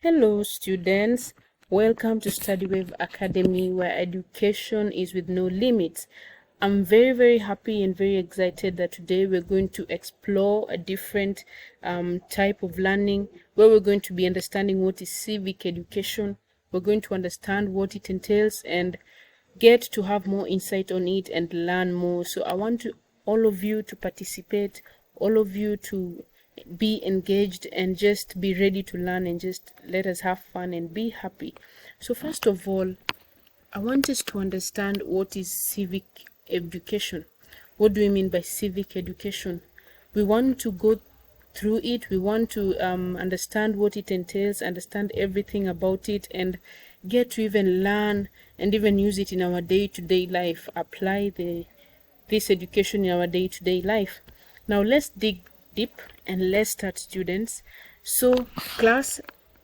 Hello, students. Welcome to StudyWave Academy, where education is with no limits. I'm very happy and very excited that today we're going to explore a different type of learning where we're going to be understanding what is civic education. We're going to understand what it entails and get to have more insight on it and learn more. So I want all of you to participate, all of you to be engaged and just be ready to learn and just let us have fun and be happy. So first of all, I want us to understand what is civic education. What do we mean by civic education? We want to go through it. We want to understand what it entails, understand everything about it, and get to even learn and even use it in our day-to-day life, apply this education in our day-to-day life. Now let's dig deep and let's start, students. So class,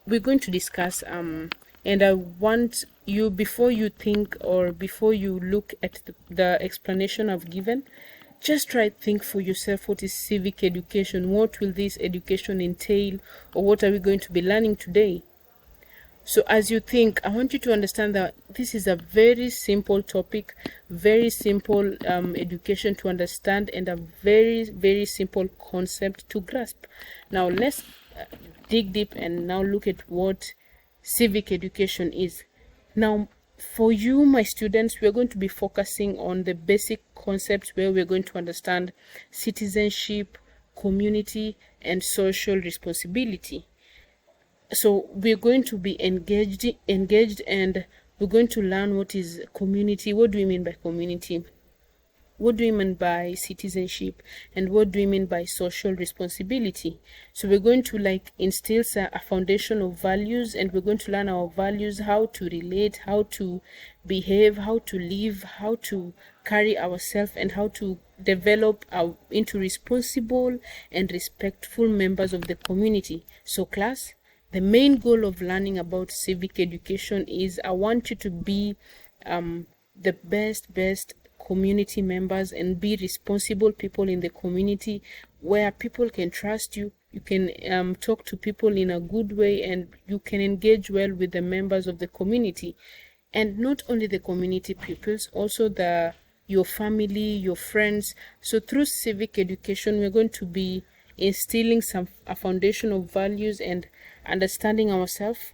we're going to discuss and I want you, before you think or before you look at the explanation I've given, just try to think for yourself, what is civic education? What will this education entail, or what are we going to be learning today? So as you think, I want you to understand that this is a very simple topic, very simple education to understand, and a very simple concept to grasp. Now let's dig deep and now look at what civic education is. Now for you, my students, we're going to be focusing on the basic concepts where we're going to understand citizenship, community, and social responsibility. So we're going to be engaged and we're going to learn what is community. What do we mean by community? What do we mean by citizenship? And what do we mean by social responsibility? So we're going to instill a foundation of values, and we're going to learn our values, how to relate, how to behave, how to live, how to carry ourselves, and how to develop into responsible and respectful members of the community. So class, the main goal of learning about civic education is I want you to be the best community members and be responsible people in the community, where people can trust you. You can talk to people in a good way, and you can engage well with the members of the community, and not only the community pupils, also your family, your friends. So through civic education, we're going to be instilling a foundation of values and understanding ourselves.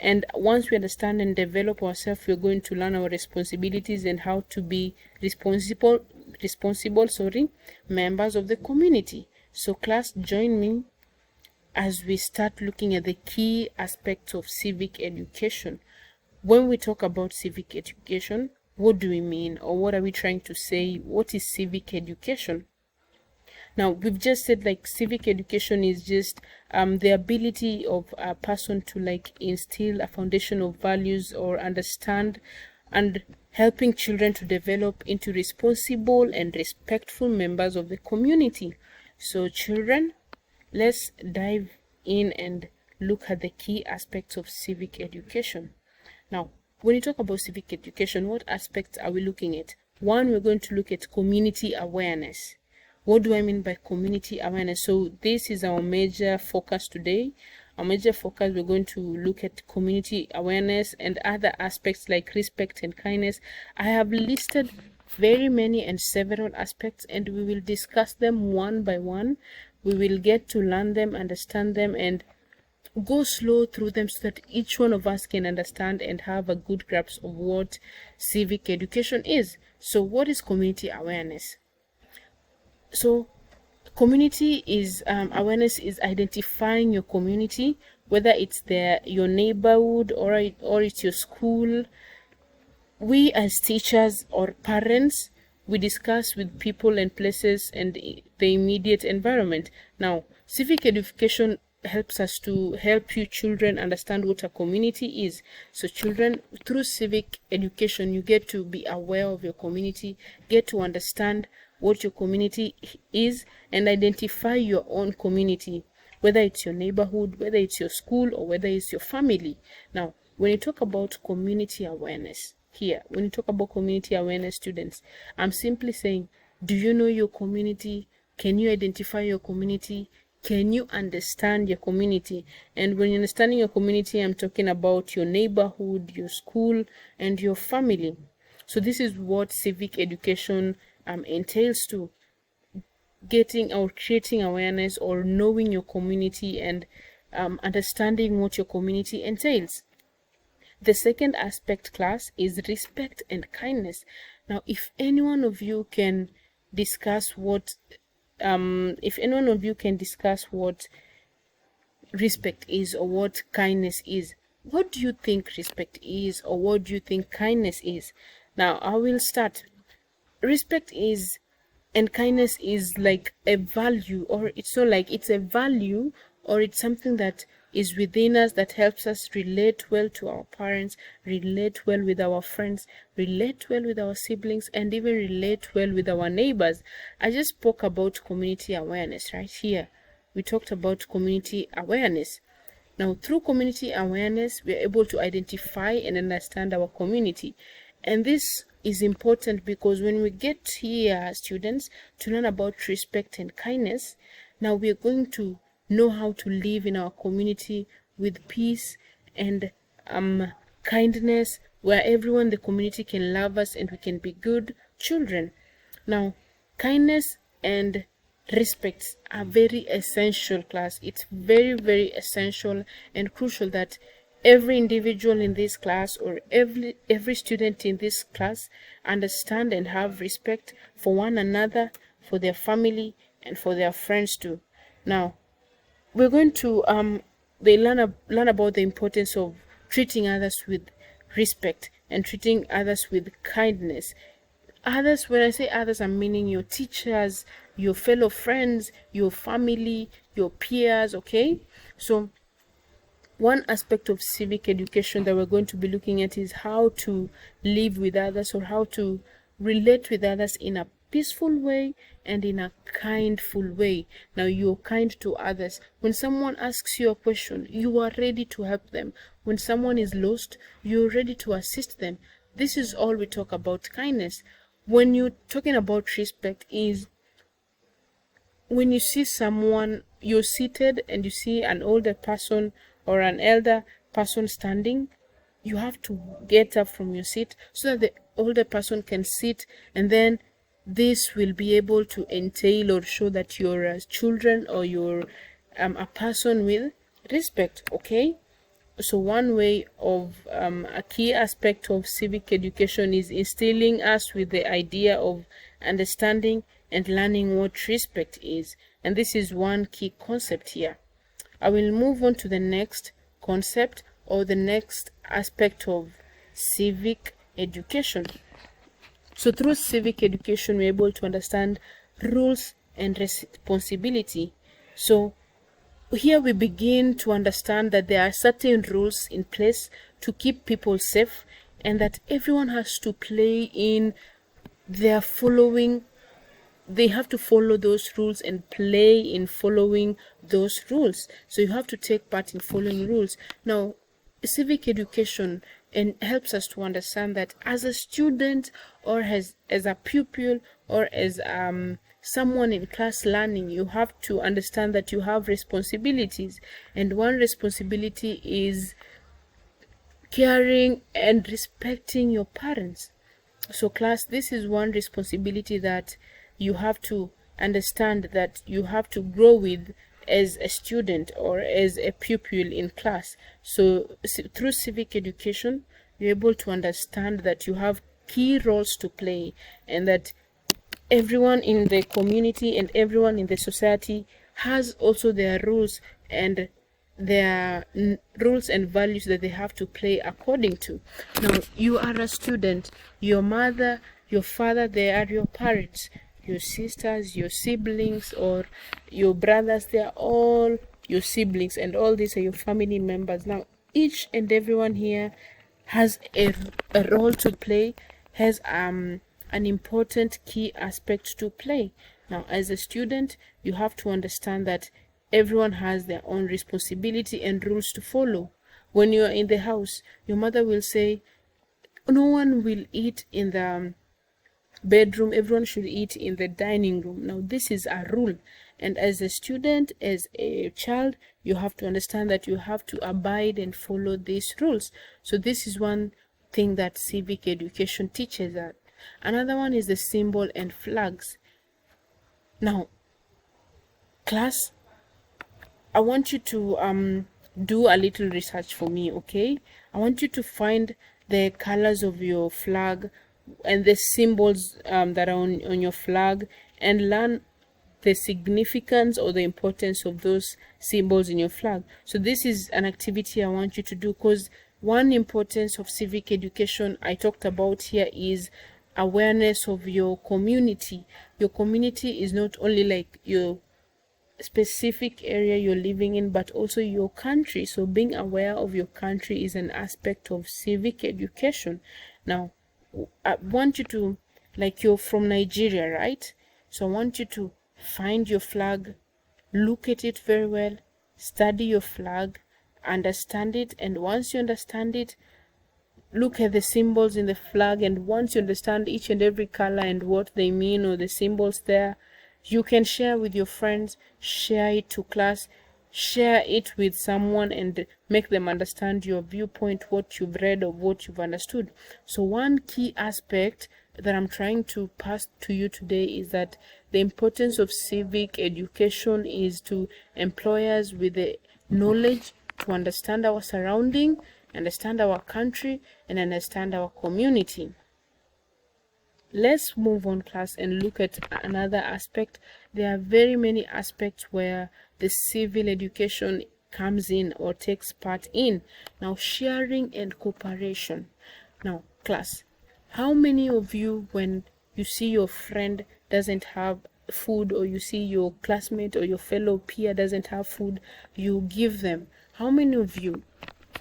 And once we understand and develop ourselves, we're going to learn our responsibilities and how to be responsible members of the community. So class, join me as we start looking at the key aspects of civic education. When we talk about civic education, what do we mean, or what are we trying to say? What is civic education? Now, we've just said civic education is just the ability of a person to instill a foundation of values or understand, and helping children to develop into responsible and respectful members of the community. So children, let's dive in and look at the key aspects of civic education. Now, when you talk about civic education, what aspects are we looking at? One, we're going to look at community awareness. What do I mean by community awareness? So this is our major focus today. Our major focus, we're going to look at community awareness and other aspects like respect and kindness. I have listed very many and several aspects, and we will discuss them one by one. We will get to learn them, understand them, and go slow through them so that each one of us can understand and have a good grasp of what civic education is. So what is community awareness? So community is awareness is identifying your community, whether it's your neighborhood or it's your school. We as teachers or parents, we discuss with people and places and the immediate environment. Now, civic education helps us to help you children understand what a community is. So children, through civic education, you get to be aware of your community, get to understand what your community is, and identify your own community, whether it's your neighborhood, whether it's your school, or whether it's your family. Now, when you talk about community awareness here, when you talk about community awareness, students, I'm simply saying, do you know your community? Can you identify your community? Can you understand your community? And when you're understanding your community, I'm talking about your neighborhood, your school, and your family. So this is what civic education entails to getting or creating awareness or knowing your community and understanding what your community entails. The second aspect, class, is respect and kindness. Now, if any one of you can discuss what respect is or what kindness is, what do you think respect is or what do you think kindness is? Now, I will start. Respect is and kindness is like a value, or it's not like it's a value, or it's something that is within us that helps us relate well to our parents, relate well with our friends, relate well with our siblings, and even relate well with our neighbors. I just spoke about community awareness right here. We talked about community awareness. Now, through community awareness, we are able to identify and understand our community. And this is important because when we get here, students, to learn about respect and kindness, now we are going to know how to live in our community with peace and kindness, where everyone in the community can love us and we can be good children. Now, kindness and respect are very essential, class. It's very, very essential and crucial that every individual in this class or every student in this class understand and have respect for one another, for their family, and for their friends too. Now, we're going to learn about the importance of treating others with respect and treating others with kindness. Others, when I say others, I'm meaning your teachers, your fellow friends, your family, your peers, okay? So one aspect of civic education that we're going to be looking at is how to live with others or how to relate with others in a peaceful way and in a kindful way. Now, you're kind to others. When someone asks you a question, you are ready to help them. When someone is lost, you're ready to assist them. This is all we talk about kindness. When you're talking about respect is when you see someone, you're seated and you see an older person or an elder person standing, you have to get up from your seat so that the older person can sit, and then this will be able to entail or show that you're children or you're a person with respect, okay? So one way of a key aspect of civic education is instilling us with the idea of understanding and learning what respect is. And this is one key concept here. I will move on to the next concept or the next aspect of civic education. So through civic education, we're able to understand rules and responsibility. So here we begin to understand that there are certain rules in place to keep people safe and that everyone has to play in their following. They have to follow those rules and play in following those rules. So you have to take part in following rules. Now, civic education and helps us to understand that as a student or as a pupil or as someone in class learning, you have to understand that you have responsibilities, and one responsibility is caring and respecting your parents. So class, this is one responsibility that you have to understand that you have to grow with as a student or as a pupil in class. So through civic education, you're able to understand that you have key roles to play and that everyone in the community and everyone in the society has also their rules and their rules and values that they have to play according to. Now, you are a student. Your mother, your father, they are your parents. Your sisters, your siblings, or your brothers, they are all your siblings, and all these are your family members. Now, each and everyone here has a role to play, has an important key aspect to play. Now, as a student, you have to understand that everyone has their own responsibility and rules to follow. When you are in the house, your mother will say, no one will eat in the bedroom, everyone should eat in the dining room. Now, this is a rule, And as a student, as a child, you have to understand that you have to abide and follow these rules. So this is one thing that civic education teaches us. Another one is the symbol and flags. Now, class, I want you to do a little research for me, okay? I want you to find the colors of your flag and the symbols that are on your flag, and learn the significance or the importance of those symbols in your flag. So this is an activity I want you to do, because one importance of civic education I talked about here is awareness of your community. Your community is not only like your specific area you're living in, but also your country. So being aware of your country is an aspect of civic education. Now, I want you to, like, you're from Nigeria, right? So I want you to find your flag, look at it very well, study your flag, understand it, and once you understand it, look at the symbols in the flag, and once you understand each and every color and what they mean, or the symbols there, you can share with your friends, share it to class, share it with someone, and make them understand your viewpoint, what you've read or what you've understood. So one key aspect that I'm trying to pass to you today is that the importance of civic education is to employ us with the knowledge to understand our surrounding, understand our country, and understand our community. Let's move on, class, and look at another aspect. There are very many aspects where the civil education comes in or takes part in. Now, sharing and cooperation. Now, class, how many of you, when you see your friend doesn't have food, or you see your classmate or your fellow peer doesn't have food, you give them? How many of you?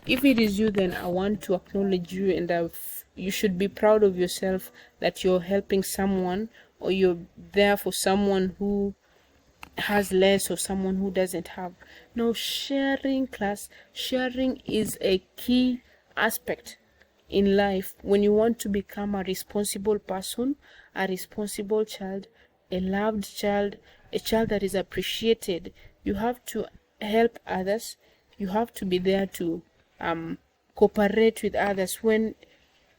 If it is you, then I want to acknowledge you, and you should be proud of yourself that you're helping someone, or you're there for someone who has less or someone who doesn't have. Now, sharing, class, sharing is a key aspect in life when you want to become a responsible person, a responsible child, a loved child, a child that is appreciated. You have to help others. You have to be there to cooperate with others. When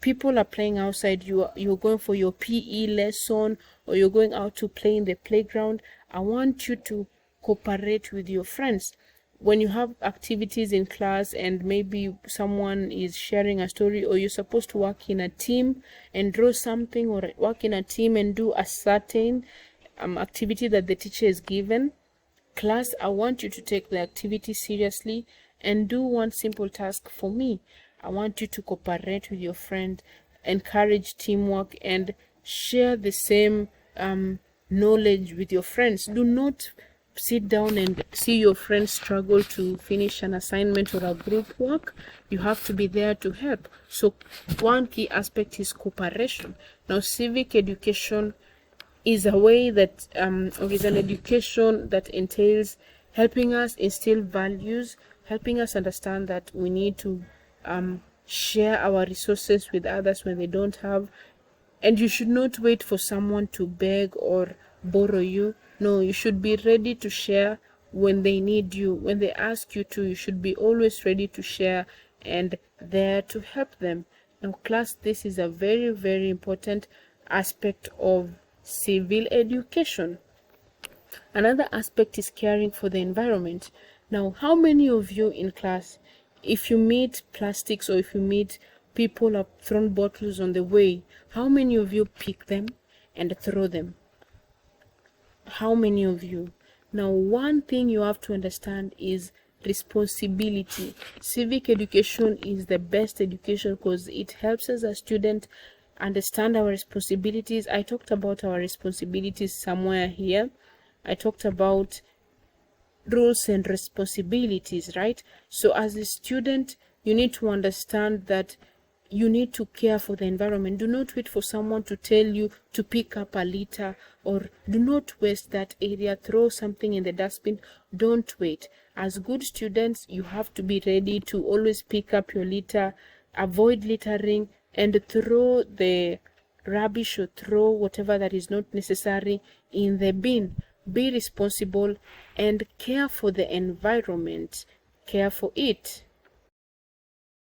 people are playing outside, you're going for your PE lesson, or you're going out to play in the playground, I want you to cooperate with your friends. When you have activities in class and maybe someone is sharing a story, or you're supposed to work in a team and draw something, or work in a team and do a certain activity that the teacher is given, class, I want you to take the activity seriously and do one simple task for me. I want you to cooperate with your friend, encourage teamwork, and share the same knowledge with your friends. Do not sit down and see your friends struggle to finish an assignment or a group work. You have to be there to help. So one key aspect is cooperation. Now, civic education is a way that or is an education that entails helping us instill values, helping us understand that we need to share our resources with others when they don't have. And you should not wait for someone to beg or borrow you. No, you should be ready to share when they need you. When they ask you to, you should be always ready to share and there to help them. Now, class, this is a very, very important aspect of civil education. Another aspect is caring for the environment. Now, how many of you in class, if you meet plastics or if you meet people have thrown bottles on the way, how many of you pick them and throw them? How many of you? Now, one thing you have to understand is responsibility. Civic education is the best education because it helps us as students understand our responsibilities. I talked about our responsibilities somewhere here. I talked about rules and responsibilities, right? So as a student, you need to understand that you need to care for the environment. Do not wait for someone to tell you to pick up a litter, or do not waste that area, throw something in the dustbin. Don't wait. As good students, you have to be ready to always pick up your litter, avoid littering, and throw the rubbish or throw whatever that is not necessary in the bin. be responsible, and care for the environment. Care for it.